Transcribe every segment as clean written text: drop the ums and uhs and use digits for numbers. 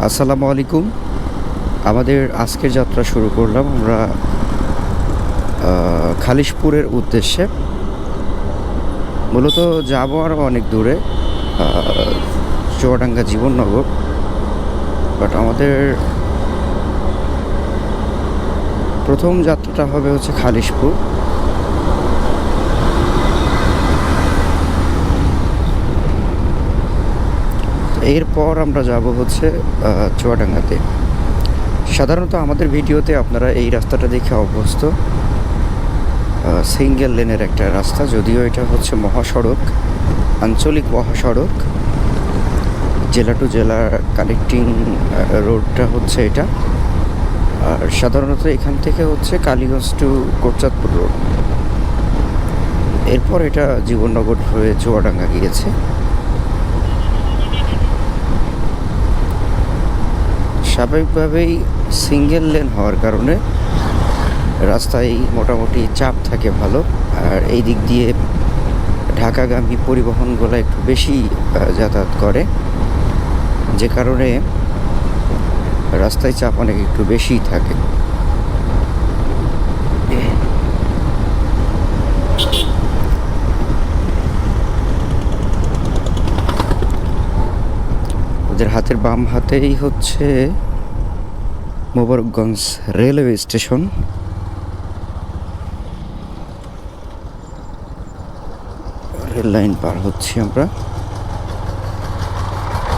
আসসালামু আলাইকুম। আমাদের আজকের যাত্রা শুরু করলাম আমরা খালিশপুরের উদ্দেশ্যে। মূলত যাব আরও অনেক দূরে, চুয়াডাঙ্গা জীবননগর। বাট আমাদের প্রথম যাত্রাটা হবে হচ্ছে খালিশপুর। এরপর আমরা যাব হচ্ছে চুয়াডাঙ্গাতে। সাধারণত আমাদের ভিডিওতে আপনারা এই রাস্তাটা দেখে অভ্যস্ত। সিঙ্গেল লেনের একটা রাস্তা, যদিও এটা হচ্ছে মহাসড়ক, আঞ্চলিক মহাসড়ক, জেলা টু জেলা কানেক্টিং রোডটা হচ্ছে এটা। আর সাধারণত এখান থেকে হচ্ছে কালীগঞ্জ টু কোটচাঁদপুর রোড। এরপর এটা জীবননগর হয়ে চুয়াডাঙ্গা গিয়েছে। স্বাভাবিকভাবেই সিঙ্গেল লেন হওয়ার কারণে রাস্তায় মোটামুটি চাপ থাকে ভালো। আর এই দিক দিয়ে ঢাকাগামী পরিবহনগুলো একটু বেশি যাতায়াত করে, যে কারণে রাস্তায় চাপ অনেক একটু বেশিই থাকে। ওদের হাতের বাম হাতেই হচ্ছে Mobarakganj railway station. Rail line পার হচ্ছি আমরা।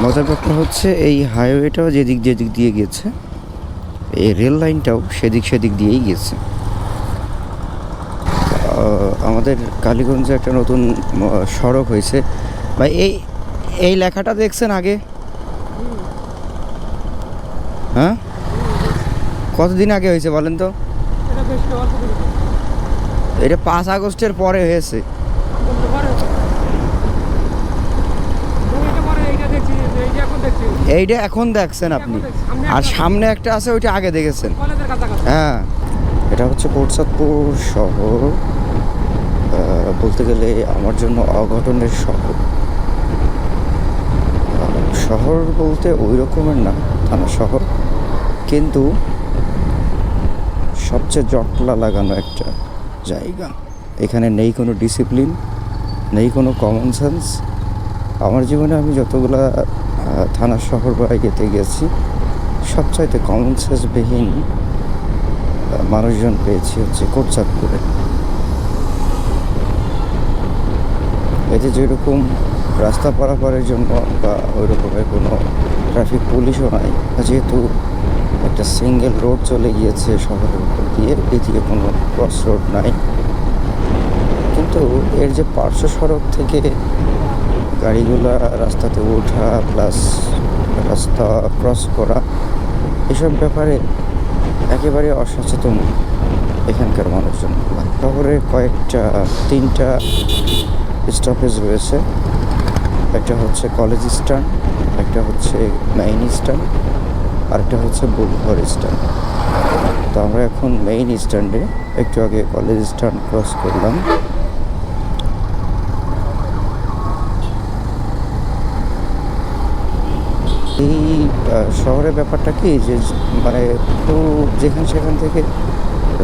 মজার ব্যাপার হচ্ছে এই হাইওয়েটাও যেদিক দিয়ে গেছে, এই রেল লাইনটাও সেদিক দিয়েই গেছে। আমাদের কালীগঞ্জে একটা নতুন সড়ক হয়েছে ভাই। এই লেখাটা দেখছেন আগে? হ্যাঁ, কতদিন আগে হয়েছে বলেন তো? এটা 5 আগস্টের পরে হয়েছে। এইটা এখন দেখছেন আপনি, আর সামনে একটা আছে ওইটা আগে দেখেছেন। হ্যাঁ, এটা হচ্ছে কোটচাঁদপুর শহর। বলতে গেলে আমার জন্য অঘটনের শহর। শহর বলতে ওই রকমের না, থানা শহর, কিন্তু সবচেয়ে জটলা লাগানো একটা জায়গা। এখানে নেই কোনো ডিসিপ্লিন, নেই কোনো কমন সেন্স। আমার জীবনে আমি যতগুলা থানা শহর বা ইয়েতে গেছি, সবচাইতে কমন সেন্সবিহীন মানুষজন পেয়েছি হচ্ছে কোটচাঁদপুরে। এতে যেরকম রাস্তা পারাপারের জন্য বা ওই রকমের কোনো ট্রাফিক পুলিশও নাই, যেহেতু একটা সিঙ্গেল রোড চলে গিয়েছে শহরের উপর দিয়ে, এদিকে কোনো ক্রস রোড নাই। কিন্তু এর যে পার্শ্ব সড়ক থেকে গাড়িগুলা রাস্তাতে ওঠা প্লাস রাস্তা ক্রস করা, এসব ব্যাপারে একেবারে অসচেতন এখানকার মানুষজন। শহরে তিনটা স্টপেজ রয়েছে। একটা হচ্ছে কলেজ স্ট্যান্ড, একটা হচ্ছে মেইন স্ট্যান্ড, আর একটা হচ্ছে বুধঘর স্ট্যান্ড। তো আমরা এখন মেইন স্ট্যান্ডে, একটু আগে কলেজ স্ট্যান্ড ক্রস করলাম। এই শহরের ব্যাপারটা কি যে মানে একটু সেখান থেকে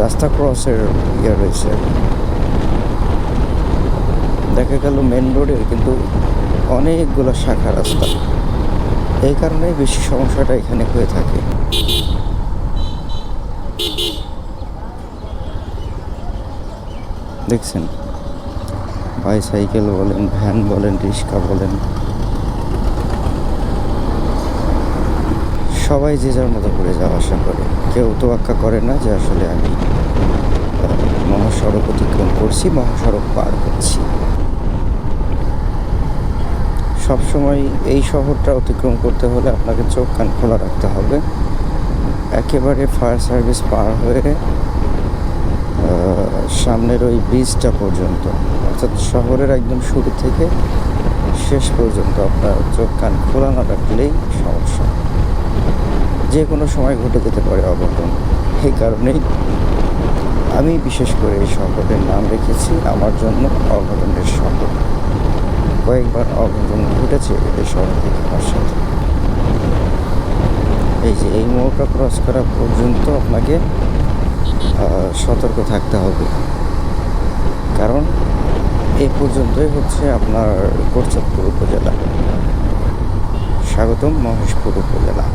রাস্তা ক্রসের ইয়ে রয়েছে, দেখা গেল মেন রোডের কিন্তু অনেকগুলো শাখা রাস্তা। এই কারণেই বেশি সমস্যাটা এখানে হয়ে থাকে। দেখছেন, বাইসাইকেল বলেন, ভ্যান বলেন, রিক্সা বলেন, সবাই যে যার মতো করে যাওয়া আসা করে। কেউ তোয়াক্কা করে না যে আসলে আমি মহাসড়ক অতিক্রম করছি, মহাসড়ক পার করছি। সবসময় এই শহরটা অতিক্রম করতে হলে আপনাকে চোখ কান খোলা রাখতে হবে। একেবারে ফায়ার সার্ভিস পার হয়ে সামনের ওই ব্রিজটা পর্যন্ত, অর্থাৎ শহরের একদম শুরু থেকে শেষ পর্যন্ত আপনার চোখ কান খোলা না রাখলেই সমস্যা। যে কোনো সময় ঘটে যেতে পারে অঘটন। এই কারণেই আমি বিশেষ করে এই শহরের নাম রেখেছি আমার জন্য অঘটনের শহর। কয়েকবার অঘটন ঘটেছে এই শহর থেকে আমার সাথে। এই যে এই মোড়টা ক্রস করা পর্যন্ত আপনাকে সতর্ক থাকতে হবে, কারণ এই পর্যন্তই হচ্ছে আপনার কোটচাঁদপুর উপজেলা। স্বাগতম মহেশপুর উপজেলা।